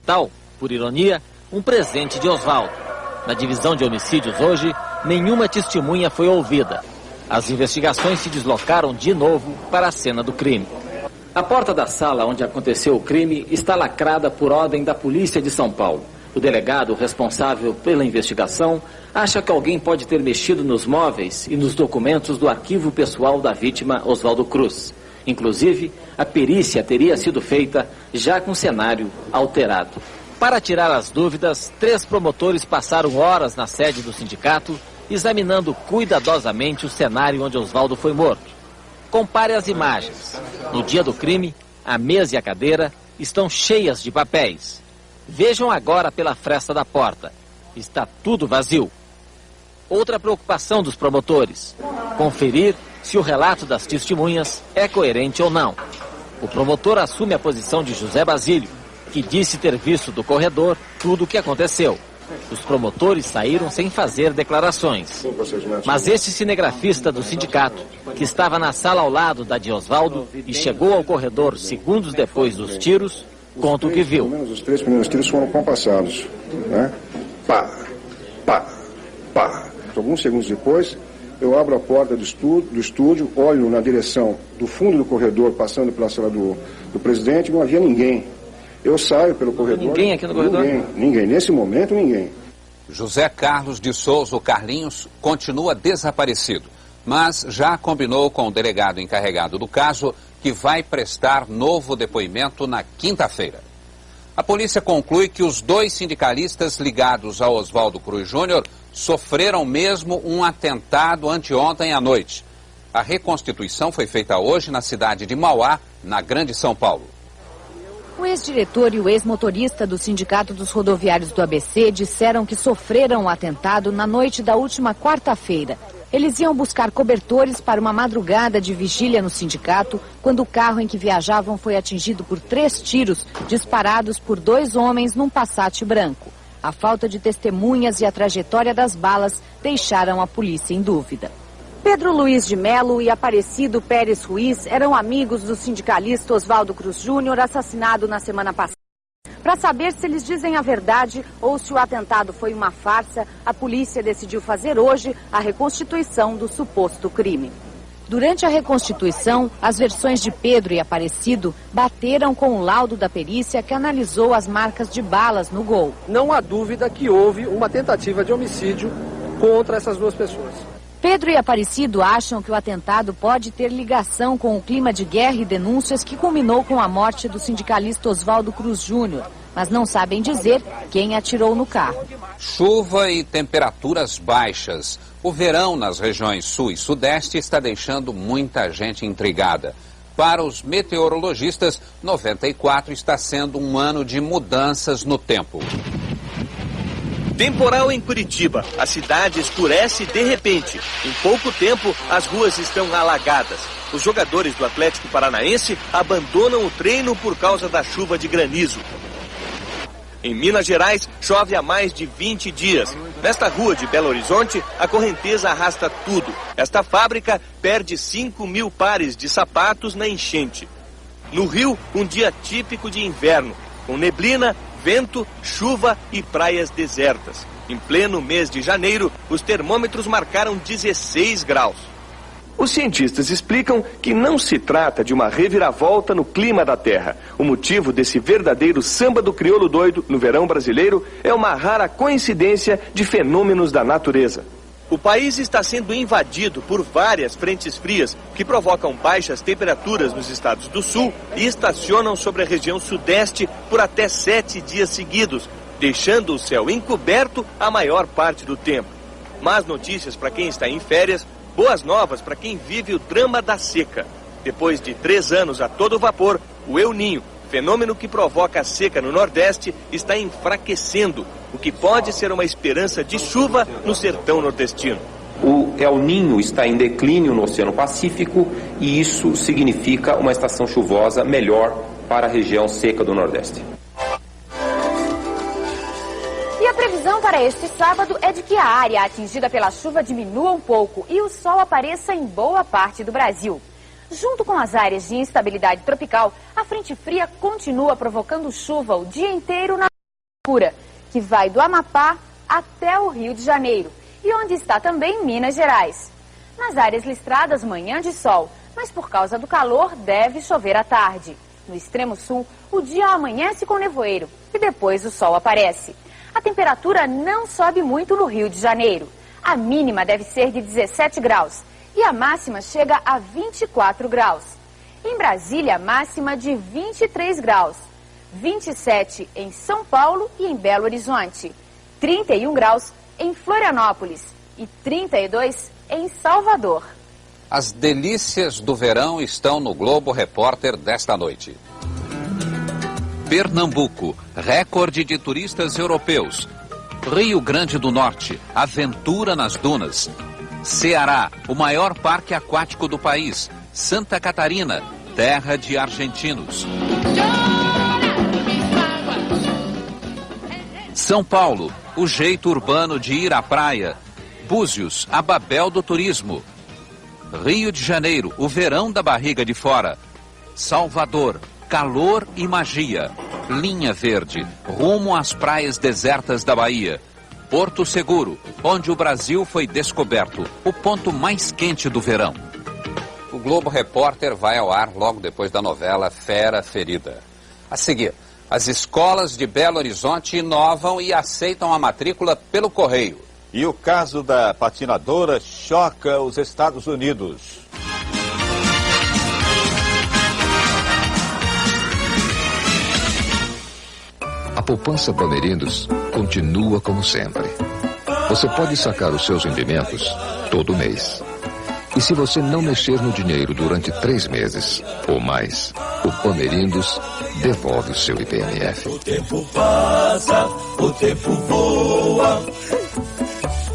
Tal, por ironia, um presente de Oswaldo. Na divisão de homicídios hoje, nenhuma testemunha foi ouvida. As investigações se deslocaram de novo para a cena do crime. A porta da sala onde aconteceu o crime está lacrada por ordem da Polícia de São Paulo. O delegado responsável pela investigação acha que alguém pode ter mexido nos móveis e nos documentos do arquivo pessoal da vítima Oswaldo Cruz. Inclusive, a perícia teria sido feita já com cenário alterado. Para tirar as dúvidas, 3 promotores passaram horas na sede do sindicato, examinando cuidadosamente o cenário onde Oswaldo foi morto. Compare as imagens. No dia do crime, a mesa e a cadeira estão cheias de papéis. Vejam agora pela fresta da porta. Está tudo vazio. Outra preocupação dos promotores: conferir se o relato das testemunhas é coerente ou não. O promotor assume a posição de José Basílio, que disse ter visto do corredor tudo o que aconteceu. Os promotores saíram sem fazer declarações. Mas este cinegrafista do sindicato, que estava na sala ao lado da de Oswaldo e chegou ao corredor segundos depois dos tiros, conta o que viu. Pelo menos os 3 primeiros tiros foram compassados, né? Pá, pá, pá. Alguns segundos depois, eu abro a porta do estúdio, olho na direção do fundo do corredor, passando pela sala do presidente, não havia ninguém. Eu saio pelo corredor. Ninguém aqui no corredor? Ninguém. Nesse momento, ninguém. José Carlos de Souza, o Carlinhos, continua desaparecido, mas já combinou com o delegado encarregado do caso que vai prestar novo depoimento na quinta-feira. A polícia conclui que os 2 sindicalistas ligados ao Oswaldo Cruz Júnior sofreram mesmo um atentado anteontem à noite. A reconstituição foi feita hoje na cidade de Mauá, na Grande São Paulo. O ex-diretor e o ex-motorista do Sindicato dos Rodoviários do ABC disseram que sofreram o atentado na noite da última quarta-feira. Eles iam buscar cobertores para uma madrugada de vigília no sindicato, quando o carro em que viajavam foi atingido por 3 tiros disparados por 2 homens num Passat branco. A falta de testemunhas e a trajetória das balas deixaram a polícia em dúvida. Pedro Luiz de Melo e Aparecido Pérez Ruiz eram amigos do sindicalista Oswaldo Cruz Júnior, assassinado na semana passada. Para saber se eles dizem a verdade ou se o atentado foi uma farsa, a polícia decidiu fazer hoje a reconstituição do suposto crime. Durante a reconstituição, as versões de Pedro e Aparecido bateram com o laudo da perícia que analisou as marcas de balas no Gol. Não há dúvida que houve uma tentativa de homicídio contra essas 2 pessoas. Pedro e Aparecido acham que o atentado pode ter ligação com o clima de guerra e denúncias que culminou com a morte do sindicalista Oswaldo Cruz Júnior, mas não sabem dizer quem atirou no carro. Chuva e temperaturas baixas. O verão nas regiões sul e sudeste está deixando muita gente intrigada. Para os meteorologistas, 94 está sendo um ano de mudanças no tempo. Temporal em Curitiba. A cidade escurece de repente. Em pouco tempo, as ruas estão alagadas. Os jogadores do Atlético Paranaense abandonam o treino por causa da chuva de granizo. Em Minas Gerais, chove há mais de 20 dias. Nesta rua de Belo Horizonte, a correnteza arrasta tudo. Esta fábrica perde 5.000 pares de sapatos na enchente. No Rio, um dia típico de inverno, com neblina, vento, chuva e praias desertas. Em pleno mês de janeiro, os termômetros marcaram 16 graus. Os cientistas explicam que não se trata de uma reviravolta no clima da Terra. O motivo desse verdadeiro samba do crioulo doido no verão brasileiro é uma rara coincidência de fenômenos da natureza. O país está sendo invadido por várias frentes frias que provocam baixas temperaturas nos estados do sul e estacionam sobre a região sudeste por até 7 dias seguidos, deixando o céu encoberto a maior parte do tempo. Más notícias para quem está em férias, boas novas para quem vive o drama da seca. Depois de 3 anos a todo vapor, o El Niño, fenômeno que provoca a seca no Nordeste, está enfraquecendo, o que pode ser uma esperança de chuva no sertão nordestino. O El Niño está em declínio no Oceano Pacífico e isso significa uma estação chuvosa melhor para a região seca do Nordeste. E a previsão para este sábado é de que a área atingida pela chuva diminua um pouco e o sol apareça em boa parte do Brasil. Junto com as áreas de instabilidade tropical, a frente fria continua provocando chuva o dia inteiro na que vai do Amapá até o Rio de Janeiro e onde está também Minas Gerais. Nas áreas listradas, manhã de sol, mas por causa do calor deve chover à tarde. No extremo sul, o dia amanhece com nevoeiro e depois o sol aparece. A temperatura não sobe muito no Rio de Janeiro. A mínima deve ser de 17 graus e a máxima chega a 24 graus. Em Brasília, máxima de 23 graus. 27 em São Paulo e em Belo Horizonte. 31 graus em Florianópolis e 32 em Salvador. As delícias do verão estão no Globo Repórter desta noite. Pernambuco, recorde de turistas europeus. Rio Grande do Norte, aventura nas dunas. Ceará, o maior parque aquático do país. Santa Catarina, terra de argentinos. São Paulo, o jeito urbano de ir à praia. Búzios, a Babel do turismo. Rio de Janeiro, o verão da barriga de fora. Salvador, calor e magia. Linha Verde, rumo às praias desertas da Bahia. Porto Seguro, onde o Brasil foi descoberto, o ponto mais quente do verão. O Globo Repórter vai ao ar logo depois da novela Fera Ferida. A seguir, as escolas de Belo Horizonte inovam e aceitam a matrícula pelo correio. E o caso da patinadora choca os Estados Unidos. A poupança Bamerindos continua como sempre. Você pode sacar os seus rendimentos todo mês. E se você não mexer no dinheiro durante 3 meses ou mais, o Bamerindos devolve o seu IPMF. O tempo passa, o tempo voa,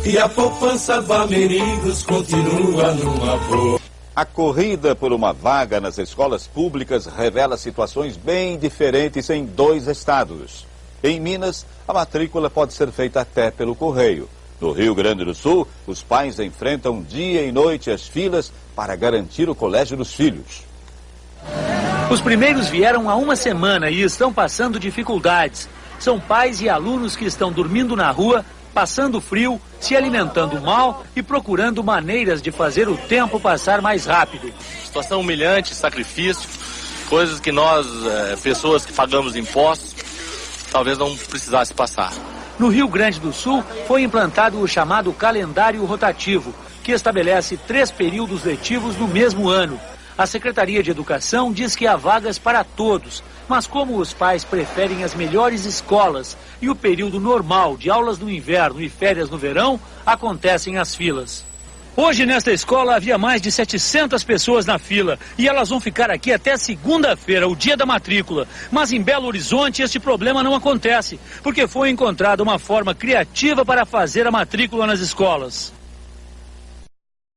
e a poupança Bamerindos continua numa boa. A corrida por uma vaga nas escolas públicas revela situações bem diferentes em 2 estados. Em Minas, a matrícula pode ser feita até pelo correio. No Rio Grande do Sul, os pais enfrentam dia e noite as filas para garantir o colégio dos filhos. Os primeiros vieram há uma semana e estão passando dificuldades. São pais e alunos que estão dormindo na rua, passando frio, se alimentando mal e procurando maneiras de fazer o tempo passar mais rápido. Situação humilhante, sacrifício, coisas que nós, pessoas que pagamos impostos, talvez não precisasse passar. No Rio Grande do Sul, foi implantado o chamado calendário rotativo, que estabelece 3 períodos letivos no mesmo ano. A Secretaria de Educação diz que há vagas para todos, mas como os pais preferem as melhores escolas e o período normal de aulas no inverno e férias no verão, acontecem as filas. Hoje, nesta escola, havia mais de 700 pessoas na fila e elas vão ficar aqui até segunda-feira, o dia da matrícula. Mas em Belo Horizonte, este problema não acontece, porque foi encontrada uma forma criativa para fazer a matrícula nas escolas.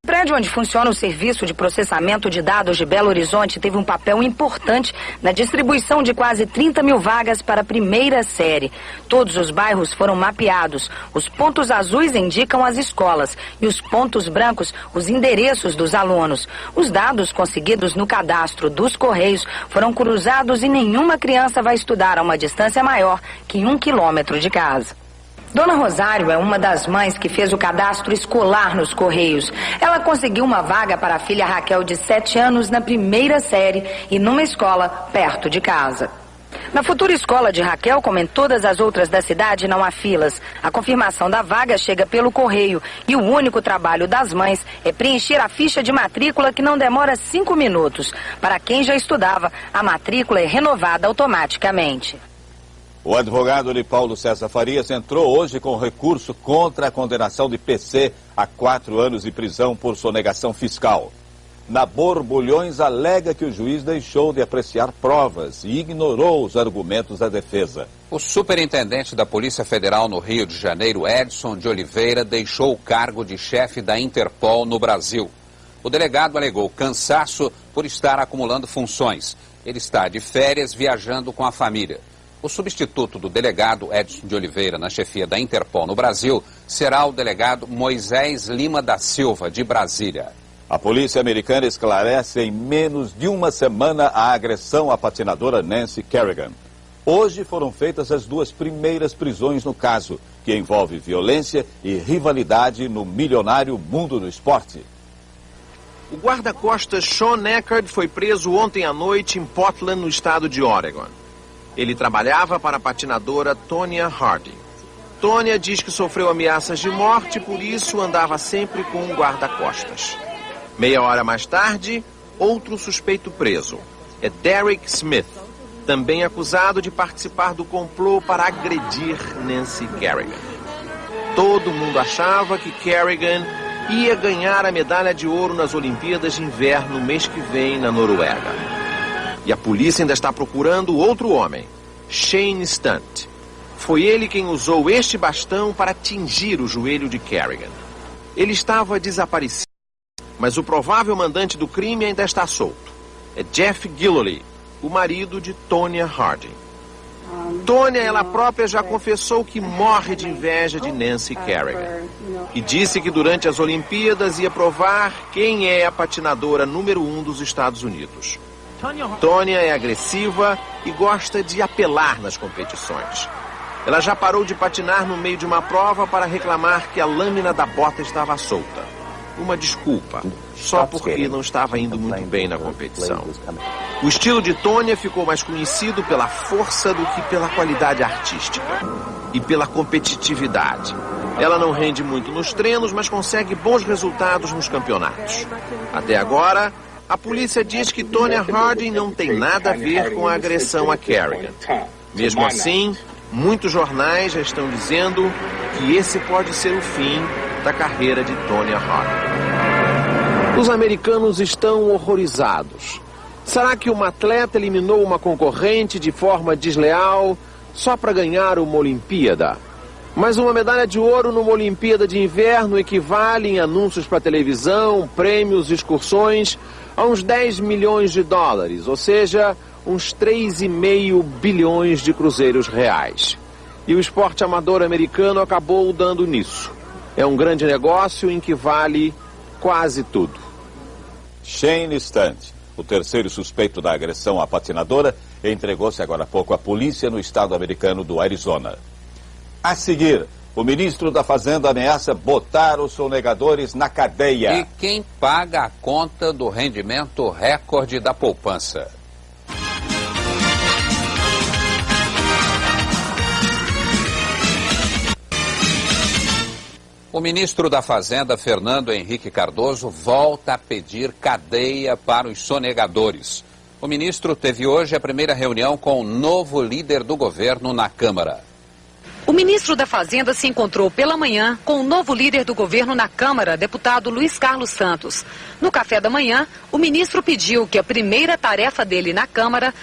O prédio onde funciona o Serviço de Processamento de Dados de Belo Horizonte teve um papel importante na distribuição de quase 30 mil vagas para a primeira série. Todos os bairros foram mapeados. Os pontos azuis indicam as escolas e os pontos brancos os endereços dos alunos. Os dados conseguidos no cadastro dos Correios foram cruzados e nenhuma criança vai estudar a uma distância maior que 1 quilômetro de casa. Dona Rosário é uma das mães que fez o cadastro escolar nos Correios. Ela conseguiu uma vaga para a filha Raquel de 7 anos na primeira série e numa escola perto de casa. Na futura escola de Raquel, como em todas as outras da cidade, não há filas. A confirmação da vaga chega pelo correio e o único trabalho das mães é preencher a ficha de matrícula que não demora 5 minutos. Para quem já estudava, a matrícula é renovada automaticamente. O advogado de Paulo César Farias entrou hoje com recurso contra a condenação de PC a 4 anos de prisão por sonegação fiscal. Na Borbulhões alega que o juiz deixou de apreciar provas e ignorou os argumentos da defesa. O superintendente da Polícia Federal no Rio de Janeiro, Edson de Oliveira, deixou o cargo de chefe da Interpol no Brasil. O delegado alegou cansaço por estar acumulando funções. Ele está de férias viajando com a família. O substituto do delegado Edson de Oliveira na chefia da Interpol no Brasil será o delegado Moisés Lima da Silva, de Brasília. A polícia americana esclarece em menos de uma semana a agressão à patinadora Nancy Kerrigan. Hoje foram feitas as 2 primeiras prisões no caso, que envolve violência e rivalidade no milionário mundo do esporte. O guarda-costas Sean Eckert foi preso ontem à noite em Portland, no estado de Oregon. Ele trabalhava para a patinadora Tonya Harding. Tonya diz que sofreu ameaças de morte e por isso andava sempre com um guarda-costas. Meia hora mais tarde, outro suspeito preso. É Derek Smith, também acusado de participar do complô para agredir Nancy Kerrigan. Todo mundo achava que Kerrigan ia ganhar a medalha de ouro nas Olimpíadas de Inverno no mês que vem na Noruega. E a polícia ainda está procurando outro homem, Shane Stunt. Foi ele quem usou este bastão para tingir o joelho de Kerrigan. Ele estava desaparecido, mas o provável mandante do crime ainda está solto. É Jeff Gilloley, o marido de Tonya Harding. Tonya, ela própria, já confessou que morre de inveja de Nancy Kerrigan. E disse que durante as Olimpíadas ia provar quem é a patinadora número 1 dos Estados Unidos. Tonya é agressiva e gosta de apelar nas competições. Ela já parou de patinar no meio de uma prova para reclamar que a lâmina da bota estava solta. Uma desculpa, só porque não estava indo muito bem na competição. O estilo de Tonya ficou mais conhecido pela força do que pela qualidade artística e pela competitividade. Ela não rende muito nos treinos, mas consegue bons resultados nos campeonatos. Até agora, a polícia diz que Tonya Harding não tem nada a ver com a agressão a Kerrigan. Mesmo assim, muitos jornais já estão dizendo que esse pode ser o fim da carreira de Tonya Harding. Os americanos estão horrorizados. Será que uma atleta eliminou uma concorrente de forma desleal só para ganhar uma Olimpíada? Mas uma medalha de ouro numa Olimpíada de Inverno equivale em anúncios para televisão, prêmios, excursões, a uns 10 milhões de dólares, ou seja, uns 3,5 bilhões de cruzeiros reais. E o esporte amador americano acabou dando nisso. É um grande negócio em que vale quase tudo. Shane Stunt, o terceiro suspeito da agressão à patinadora, entregou-se agora há pouco à polícia no estado americano do Arizona. A seguir, o ministro da Fazenda ameaça botar os sonegadores na cadeia. E quem paga a conta do rendimento recorde da poupança? O ministro da Fazenda, Fernando Henrique Cardoso, volta a pedir cadeia para os sonegadores. O ministro teve hoje a primeira reunião com o novo líder do governo na Câmara. O ministro da Fazenda se encontrou pela manhã com o novo líder do governo na Câmara, deputado Luiz Carlos Santos. No café da manhã, o ministro pediu que a primeira tarefa dele na Câmara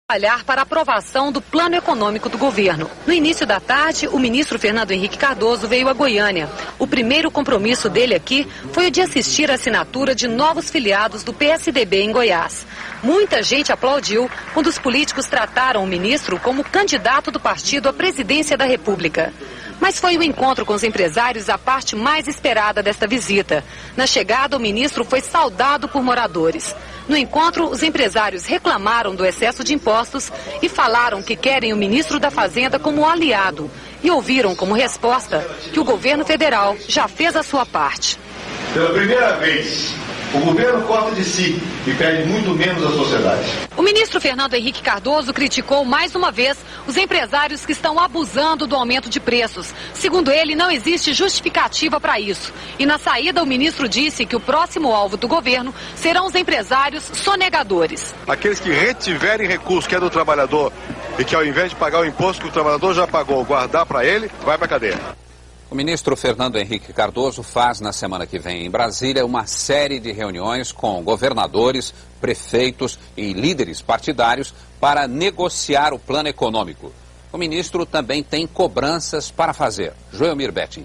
trabalhar para a aprovação do plano econômico do governo. No início da tarde, o ministro Fernando Henrique Cardoso veio a Goiânia. O primeiro compromisso dele aqui foi o de assistir à assinatura de novos filiados do PSDB em Goiás. Muita gente aplaudiu quando os políticos trataram o ministro como candidato do partido à presidência da República. Mas foi o encontro com os empresários a parte mais esperada desta visita. Na chegada, o ministro foi saudado por moradores. No encontro, os empresários reclamaram do excesso de impostos e falaram que querem o ministro da Fazenda como aliado. E ouviram como resposta que o governo federal já fez a sua parte. Pela primeira vez, o governo corta de si e pede muito menos à sociedade. O ministro Fernando Henrique Cardoso criticou mais uma vez os empresários que estão abusando do aumento de preços. Segundo ele, não existe justificativa para isso. E na saída, o ministro disse que o próximo alvo do governo serão os empresários sonegadores. Aqueles que retiverem recurso que é do trabalhador e que ao invés de pagar o imposto que o trabalhador já pagou, guardar para ele, vai para a cadeia. O ministro Fernando Henrique Cardoso faz na semana que vem em Brasília uma série de reuniões com governadores, prefeitos e líderes partidários para negociar o plano econômico. O ministro também tem cobranças para fazer. Joelmir Betting.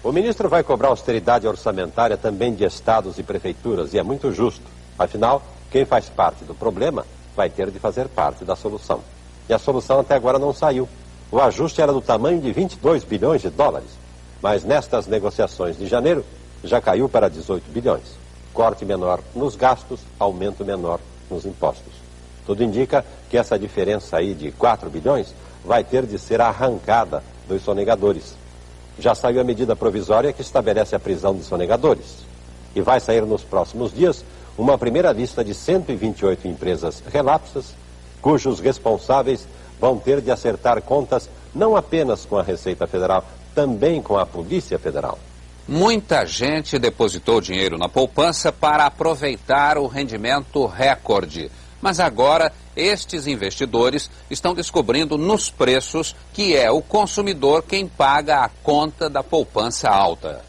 O ministro vai cobrar austeridade orçamentária também de estados e prefeituras, e é muito justo. Afinal, quem faz parte do problema vai ter de fazer parte da solução. E a solução até agora não saiu. O ajuste era do tamanho de 22 bilhões de dólares, mas nestas negociações de janeiro já caiu para 18 bilhões. Corte menor nos gastos, aumento menor nos impostos. Tudo indica que essa diferença aí de 4 bilhões vai ter de ser arrancada dos sonegadores. Já saiu a medida provisória que estabelece a prisão de sonegadores. E vai sair nos próximos dias uma primeira lista de 128 empresas relapsas, cujos responsáveis vão ter de acertar contas não apenas com a Receita Federal, também com a Polícia Federal. Muita gente depositou dinheiro na poupança para aproveitar o rendimento recorde. Mas agora, estes investidores estão descobrindo nos preços que é o consumidor quem paga a conta da poupança alta.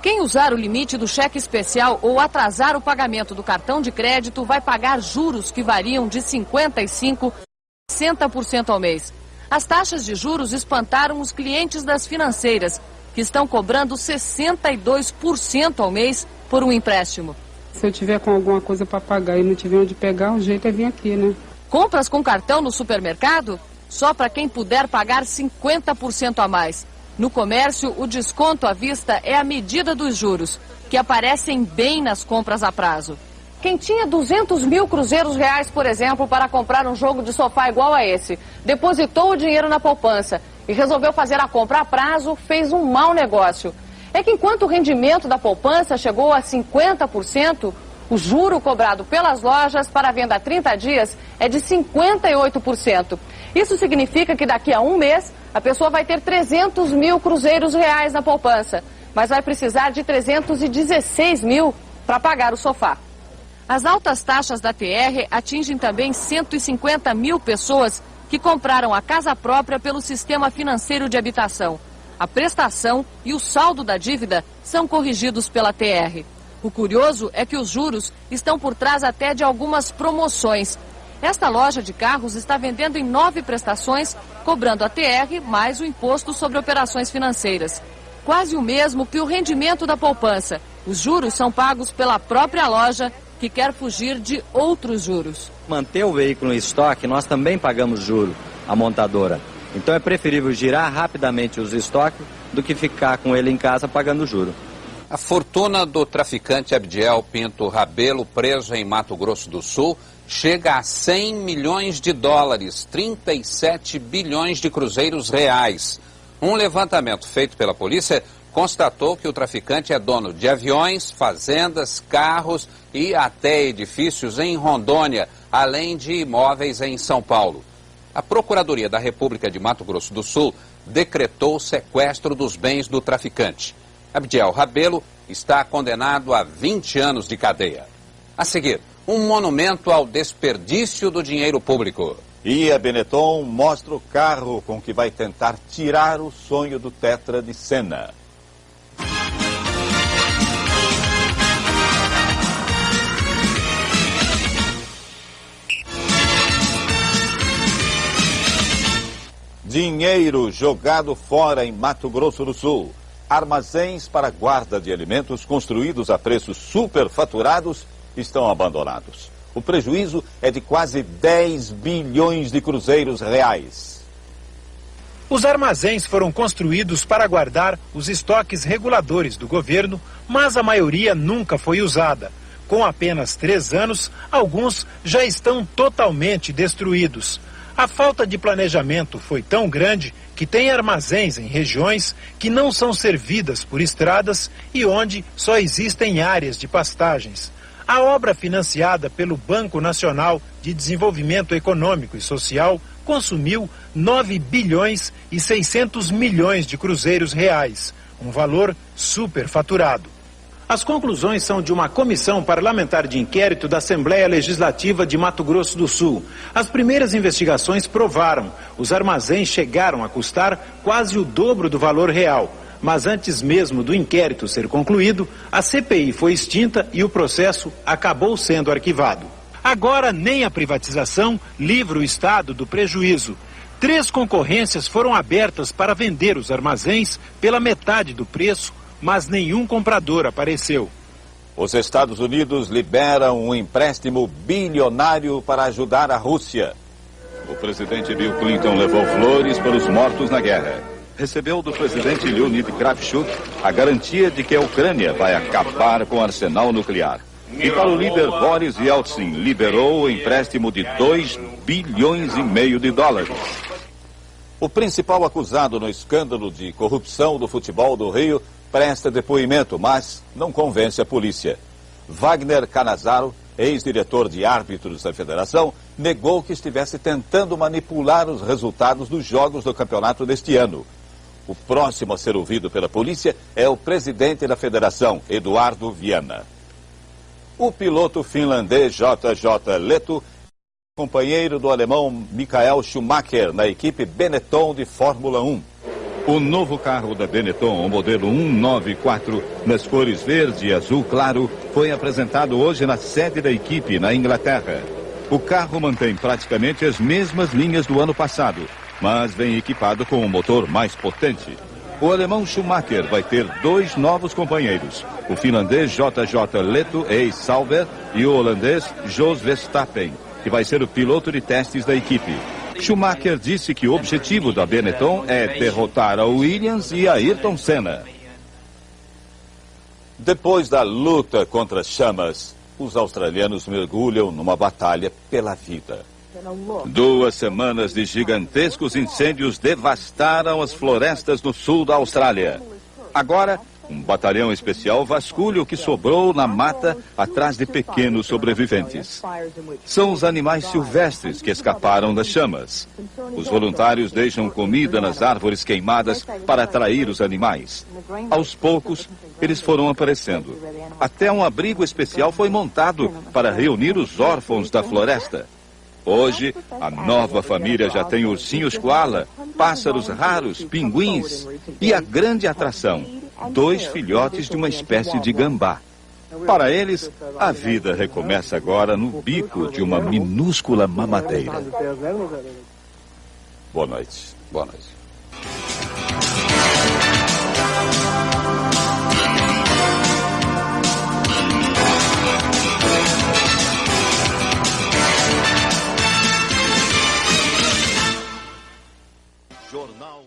Quem usar o limite do cheque especial ou atrasar o pagamento do cartão de crédito vai pagar juros que variam de 55% a 60% ao mês. As taxas de juros espantaram os clientes das financeiras, que estão cobrando 62% ao mês por um empréstimo. Se eu tiver com alguma coisa para pagar e não tiver onde pegar, o jeito é vir aqui, né? Compras com cartão no supermercado? Só para quem puder pagar 50% a mais. No comércio, o desconto à vista é a medida dos juros, que aparecem bem nas compras a prazo. Quem tinha 200 mil cruzeiros reais, por exemplo, para comprar um jogo de sofá igual a esse, depositou o dinheiro na poupança e resolveu fazer a compra a prazo, fez um mau negócio. É que enquanto o rendimento da poupança chegou a 50%, o juro cobrado pelas lojas para a venda a 30 dias é de 58%. Isso significa que daqui a um mês a pessoa vai ter 300 mil cruzeiros reais na poupança, mas vai precisar de 316 mil para pagar o sofá. As altas taxas da TR atingem também 150 mil pessoas que compraram a casa própria pelo sistema financeiro de habitação. A prestação e o saldo da dívida são corrigidos pela TR. O curioso é que os juros estão por trás até de algumas promoções. Esta loja de carros está vendendo em 9 prestações, cobrando a TR mais o imposto sobre operações financeiras. Quase o mesmo que o rendimento da poupança. Os juros são pagos pela própria loja, que quer fugir de outros juros. Manter o veículo em estoque, nós também pagamos juro, a montadora. Então é preferível girar rapidamente os estoques do que ficar com ele em casa pagando juro. A fortuna do traficante Abdiel Pinto Rabelo, preso em Mato Grosso do Sul, chega a 100 milhões de dólares, 37 bilhões de cruzeiros reais. Um levantamento feito pela polícia constatou que o traficante é dono de aviões, fazendas, carros e até edifícios em Rondônia, além de imóveis em São Paulo. A Procuradoria da República de Mato Grosso do Sul decretou o sequestro dos bens do traficante. Abdiel Rabelo está condenado a 20 anos de cadeia. A seguir, um monumento ao desperdício do dinheiro público. E a Benetton mostra o carro com que vai tentar tirar o sonho do Tetra de Senna. Dinheiro jogado fora em Mato Grosso do Sul. Armazéns para guarda de alimentos construídos a preços superfaturados estão abandonados. O prejuízo é de quase 10 bilhões de cruzeiros reais. Os armazéns foram construídos para guardar os estoques reguladores do governo, mas a maioria nunca foi usada. Com apenas 3 anos, alguns já estão totalmente destruídos. A falta de planejamento foi tão grande que tem armazéns em regiões que não são servidas por estradas e onde só existem áreas de pastagens. A obra financiada pelo Banco Nacional de Desenvolvimento Econômico e Social consumiu 9 bilhões e 600 milhões de cruzeiros reais, um valor superfaturado. As conclusões são de uma comissão parlamentar de inquérito da Assembleia Legislativa de Mato Grosso do Sul. As primeiras investigações provaram: os armazéns chegaram a custar quase o dobro do valor real. Mas antes mesmo do inquérito ser concluído, a CPI foi extinta e o processo acabou sendo arquivado. Agora, nem a privatização livra o Estado do prejuízo. 3 concorrências foram abertas para vender os armazéns pela metade do preço, mas nenhum comprador apareceu. Os Estados Unidos liberam um empréstimo bilionário para ajudar a Rússia. O presidente Bill Clinton levou flores para os mortos na guerra. Recebeu do presidente Leonid Kravchuk a garantia de que a Ucrânia vai acabar com o arsenal nuclear. E para o líder Boris Yeltsin, liberou o empréstimo de 2,5 bilhões de dólares. O principal acusado no escândalo de corrupção do futebol do Rio presta depoimento, mas não convence a polícia. Wagner Canazaro, ex-diretor de árbitros da federação, negou que estivesse tentando manipular os resultados dos jogos do campeonato deste ano. O próximo a ser ouvido pela polícia é o presidente da federação, Eduardo Viana. O piloto finlandês JJ Leto, companheiro do alemão Michael Schumacher na equipe Benetton de Fórmula 1. O novo carro da Benetton, o modelo 194, nas cores verde e azul claro, foi apresentado hoje na sede da equipe, na Inglaterra. O carro mantém praticamente as mesmas linhas do ano passado, mas vem equipado com um motor mais potente. O alemão Schumacher vai ter 2 novos companheiros, o finlandês JJ Leto, ex-Sauber, e o holandês Jos Verstappen, que vai ser o piloto de testes da equipe. Schumacher disse que o objetivo da Benetton é derrotar a Williams e a Ayrton Senna. Depois da luta contra as chamas, os australianos mergulham numa batalha pela vida. 2 semanas de gigantescos incêndios devastaram as florestas no sul da Austrália. Agora, um batalhão especial vasculha o que sobrou na mata atrás de pequenos sobreviventes. São os animais silvestres que escaparam das chamas. Os voluntários deixam comida nas árvores queimadas para atrair os animais. Aos poucos, eles foram aparecendo. Até um abrigo especial foi montado para reunir os órfãos da floresta. Hoje, a nova família já tem ursinhos koala, pássaros raros, pinguins e a grande atração, 2 filhotes de uma espécie de gambá. Para eles, a vida recomeça agora no bico de uma minúscula mamadeira. Boa noite. Boa noite. Jornal